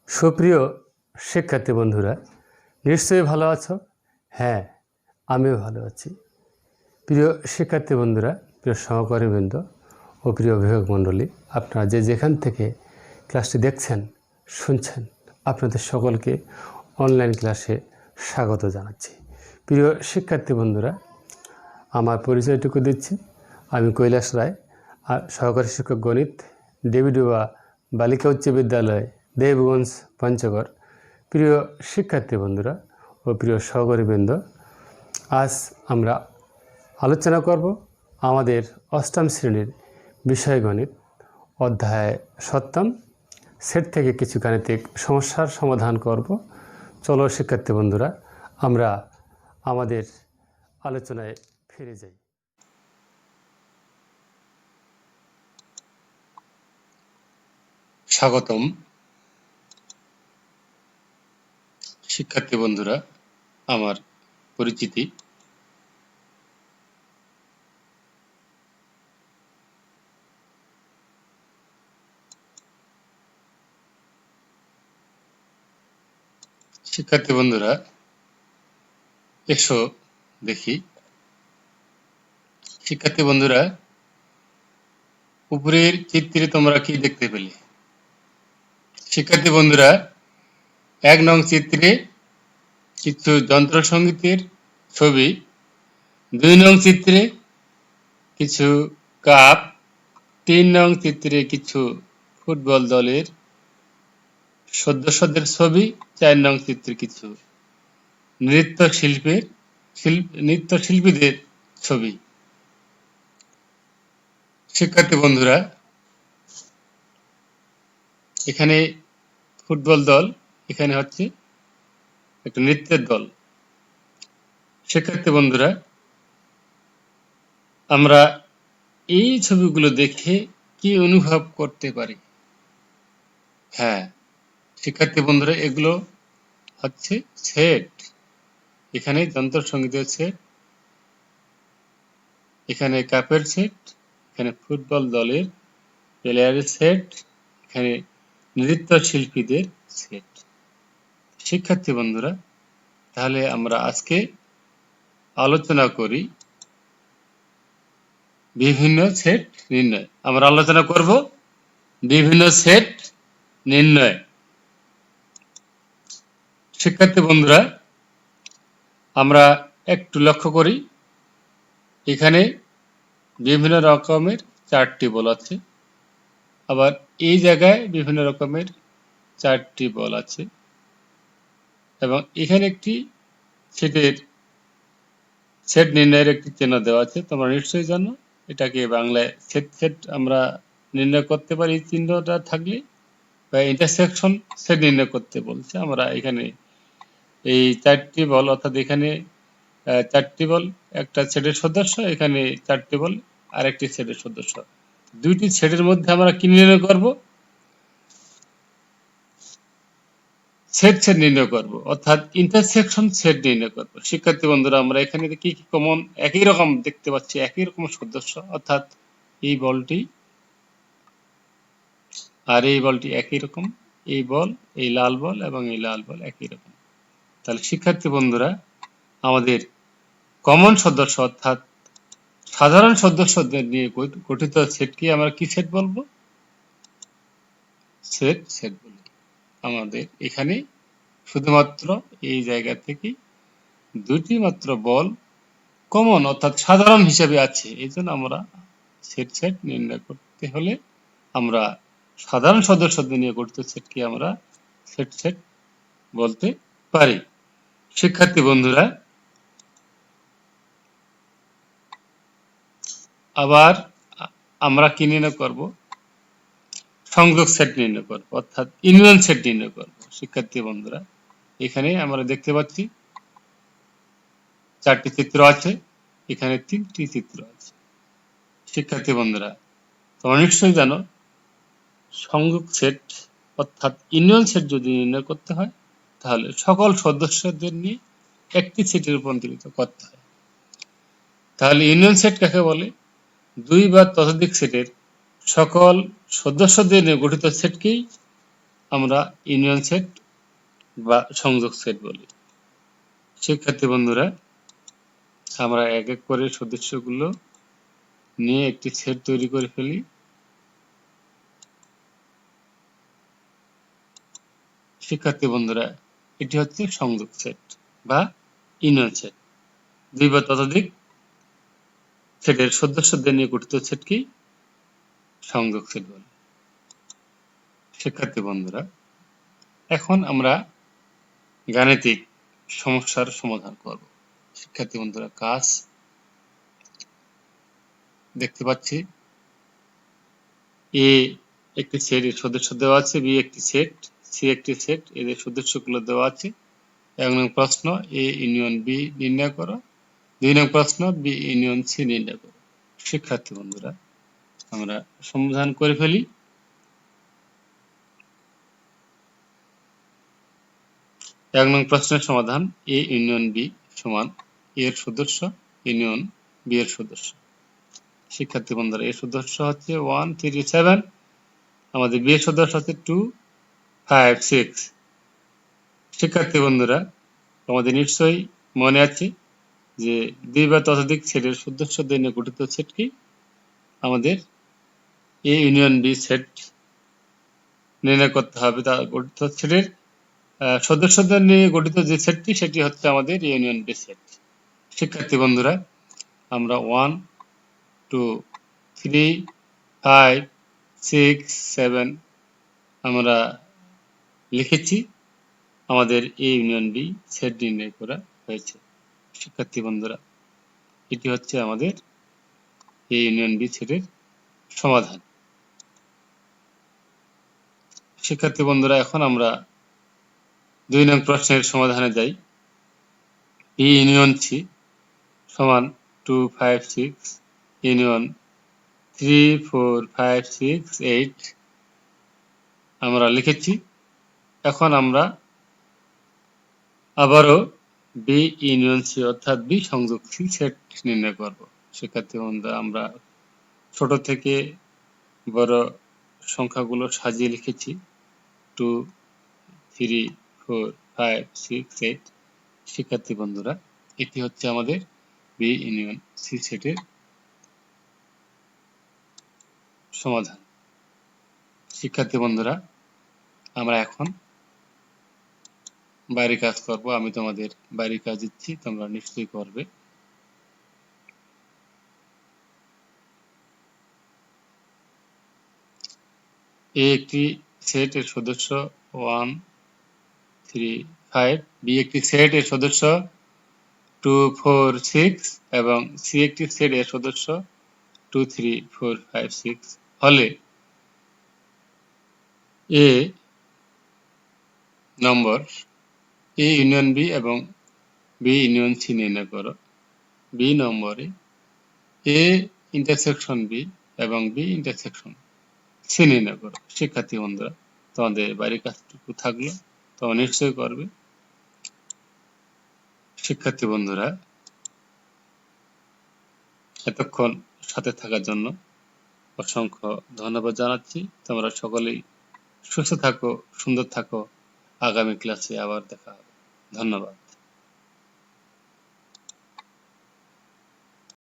সুপ্রিয় শিক্ষার্থী বন্ধুরা, নিশ্চয়ই ভালো আছো? হ্যাঁ, আমিও ভালো আছি। প্রিয় শিক্ষার্থী বন্ধুরা, প্রিয় সহকারীবৃন্দ ও প্রিয় অভিভাবক মণ্ডলী, আপনারা যেখান থেকে ক্লাসটি দেখছেন, শুনছেন, আপনাদের সকলকে অনলাইন ক্লাসে স্বাগত জানাচ্ছি। প্রিয় শিক্ষার্থী বন্ধুরা, আমার পরিচয়টুকু দিচ্ছি। আমি কৈলাস রায়, আর সহকারী শিক্ষক গণিত, ডেভিডুয়া বালিকা উচ্চ বিদ্যালয়, দেবগঞ্জ, পঞ্চগড়। প্রিয় শিক্ষার্থী বন্ধুরা ও প্রিয় সহকারীবৃন্দ, আজ আমরা আলোচনা করব আমাদের অষ্টম শ্রেণীর বিষয় গণিত অধ্যায় 7 সেট থেকে কিছু গাণিতিক সমস্যার সমাধান করব। চলো শিক্ষার্থী বন্ধুরা, আমরা আমাদের আলোচনায় ফিরে যাই। স্বাগতম শিক্ষার্থী বন্ধুরা, আমার পরিচিতি। শিক্ষার্থী বন্ধুরা, এসো দেখি। শিক্ষার্থী বন্ধুরা, উপরের চিত্রে তোমরা কি দেখতে পেলে? শিক্ষার্থী বন্ধুরা, 1 নং চিত্রে কিছু যন্ত্রসঙ্গীতের ছবি, 2 নং চিত্রে কিছু কাপ, 3 নং চিত্রে কিছু ফুটবল দলের সদস্যদের ছবি, 4 নং চিত্রে কিছু নৃত্যশিল্পীদের ছবি। শিক্ষার্থী বন্ধুরা, এখানে ফুটবল দল, এখানে হচ্ছে একটা নৃত্যের দল। শিক্ষার্থী বন্ধুরা, আমরা এই ছবিগুলো দেখে কি অনুভব করতে পারি? হ্যাঁ শিক্ষার্থী বন্ধুরা, এগুলো হচ্ছে সেট। এখানে যন্ত্রসঙ্গীতের সেট, এখানে কাপের সেট, এখানে ফুটবল দলের প্লেয়ারের সেট, এখানে নৃত্যশিল্পীদের সেট। শিক্ষার্থী বন্ধুরা, তাহলে আমরা আজকে আলোচনা করি বিভিন্ন সেট নির্ণয়। আমরা আলোচনা করব বিভিন্ন সেট নির্ণয়। শিক্ষার্থী বন্ধুরা, আমরা একটু লক্ষ্য করি, এখানে বিভিন্ন রকমের 4টি বল আছে, আবার এই জায়গায় বিভিন্ন রকমের 4টি বল আছে, এবং এখানে একটি সেট নির্ণয়ের একটি চিহ্ন দেওয়া আছে। তোমরা নিশ্চয়ই জানো এটাকে বাংলায় সেট আমরা নির্ণয় করতে পারি। এই চিহ্নটা থাকলে বা ইন্টারসেকশন সেট নির্ণয় করতে বলছে। আমরা এখানে এই 4টি বল, অর্থাৎ এখানে 4টি বল একটা সেটের সদস্য, এখানে 4টি বল আরেকটি সেটের সদস্য। দুইটি সেটের মধ্যে আমরা কি নির্ণয় করব? সেট নির্ণয় করব, অর্থাৎ ইন্টারসেকশন সেট নির্ণয় করব। শিক্ষার্থী বন্ধুরা, আমরা এখানে কি কমন একই রকম দেখতে পাচ্ছি, একই রকম সদস্য, অর্থাৎ এই বলটি আর এই বলটি একই রকম, এই বল, এই লাল বল এবং এই লাল বল একই রকম। তাহলে শিক্ষার্থী বন্ধুরা, আমাদের কমন সদস্য অর্থাৎ সাধারণ সদস্যদের নিয়ে গঠিত সেটকে আমরা কি সেট বলবো? সেট বলবো। আমাদের এখানে শুধুমাত্র এই জায়গা থেকে দুটি মাত্র বল কমন অর্থাৎ সাধারণ হিসেবে আছে। এই জন্য আমরা সেট নির্ণয় করতে হলে আমরা সাধারণ সদস্যদের নিয়ে গঠিত সেটকে আমরা সেট বলতে পারি। শিক্ষার্থী বন্ধুরা, আবার আমরা কি নির্ণয় করব? সংযোগ সেট নির্ণয় করব, অর্থাৎ ইউনিয়ন সেট নির্ণয় করব। শিক্ষার্থী বন্ধুরা, এখানে আমরা দেখতে পাচ্ছি 4টি চিত্র আছে, এখানে 3টি চিত্র আছে। শিক্ষার্থী বন্ধুরা, তোমরা নিশ্চয়ই জানো সংযোগ সেট অর্থাৎ ইউনিয়ন সেট যদি নির্ণয় করতে হয় তাহলে সকল সদস্যদের নিয়ে একটি সেটে রূপান্তরিত করতে হয়। তাহলে ইউনিয়ন সেট কাকে বলে? 2 বা ততোধিক সেটের সকল সদস্যদের নিয়ে গঠিত সেটকেই আমরা ইউনিয়ন সেট বা সংযোগ সেট বলি। শিক্ষার্থী বন্ধুরা, আমরা এক এক করে সদস্যগুলো নিয়ে একটি সেট তৈরি করে ফেলি। শিক্ষার্থী বন্ধুরা, এটি হচ্ছে সংযোগ সেট বা ইউনিয়ন সেট। দুই বা ততোধিক সেটের সদস্যদের নিয়ে গঠিত সেটকে সংযোগ সেট বলে। শিক্ষার্থী বন্ধুরা, এখন আমরা গাণিতিক সমস্যার সমাধান করব। শিক্ষার্থী বন্ধুরা, কাজ দেখতে পাচ্ছি এ একটি সেট এর সদস্য দেওয়া আছে, বি একটি সেট, সি একটি সেট, এদের সদস্যগুলো দেওয়া আছে। ১ নং প্রশ্ন এ ইউনিয়ন বি নির্ণয় করো। ২ নং প্রশ্ন বি ইউনিয়ন সি নির্ণয় করো। শিক্ষার্থী বন্ধুরা, আমরা সমাধান করে ফেলি। এক নং প্রশ্নের সমাধান এ ইউনিয়ন বি সমান এর সদস্য ইউনিয়ন বি এর সদস্য। শিক্ষার্থী বন্ধুরা, এর সদস্য হচ্ছে 1 3 7, আমাদের বি এর সদস্য হচ্ছে 2 5 6। শিক্ষার্থী বন্ধুরা, তোমাদের নিশ্চয়ই মনে আছে যে দুই বা ততোধিক সেটের সদস্যদের নিয়ে গঠিত সেটকে আমাদের এ ইউনিয়ন বি সেট নির্ণয় করতে হবে। তা গঠিত সেটের সদস্যদের নিয়ে গঠিত যে সেটটি সেটি হচ্ছে আমাদের ইউনিয়ন বি সেট। শিক্ষার্থী বন্ধুরা, আমরা 1 2 3 5 6 7 আমরা লিখেছি, আমাদের এ ইউনিয়ন বি সেট নির্ণয় করা হয়েছে। শিক্ষার্থী বন্ধুরা, এটি হচ্ছে আমাদের এ ইউনিয়ন বি সেটের সমাধান। শিক্ষার্থী বন্ধুরা, এখন আমরা ২ নং প্রশ্নের সমাধানে যাই। বি ইউনিয়ন সি সমান 2 5 6 ইউনিয়ন 3 4 5 6 8 আমরা লিখেছি। এখন আমরা আবারও বি ইউনিয়ন সি অর্থাৎ বি সংযোগ সি সেট নির্ণয় করব। শিক্ষার্থী বন্ধুরা, আমরা ছোট থেকে বড় সংখ্যাগুলো সাজিয়ে লিখেছি 2 3 4 5 6 8। শিক্ষার্থী বন্ধুরা, এটি হচ্ছে আমাদের বি ইউনিয়ন সি সেটের সমাধান। শিক্ষার্থী বন্ধুরা, আমরা এখন বাইরে কাজ করব। আমি তোমাদের বাইরে কাজ দিচ্ছি, তোমরা নিশ্চয়ই করবে। এ একটি সেট এর সদস্য 1 3 5, বি একটি সেট এর সদস্য 2 4 6 এবং সি একটি সেট এর সদস্য 2 3 4 5 6 হলে এ নম্বর এ ইউনিয়ন বি এবং বি ইউনিয়ন সি নির্ণয় করো। বি নম্বরে এ ইন্টারসেকশন বি এবং বি ইন্টারসেকশন সি নির্ণয় করো। শিক্ষার্থী বন্ধুরা, তোমাদের বাড়ির কাজটুকু থাকলো, তোমরা নিশ্চয়ই করবে। শিক্ষার্থী বন্ধুরা, এতক্ষণ সাথে থাকার জন্য অসংখ্য ধন্যবাদ জানাচ্ছি। তোমরা সকলেই সুস্থ থাকো, সুন্দর থাকো। আগামী ক্লাসে আবার দেখা হবে। ধন্যবাদ।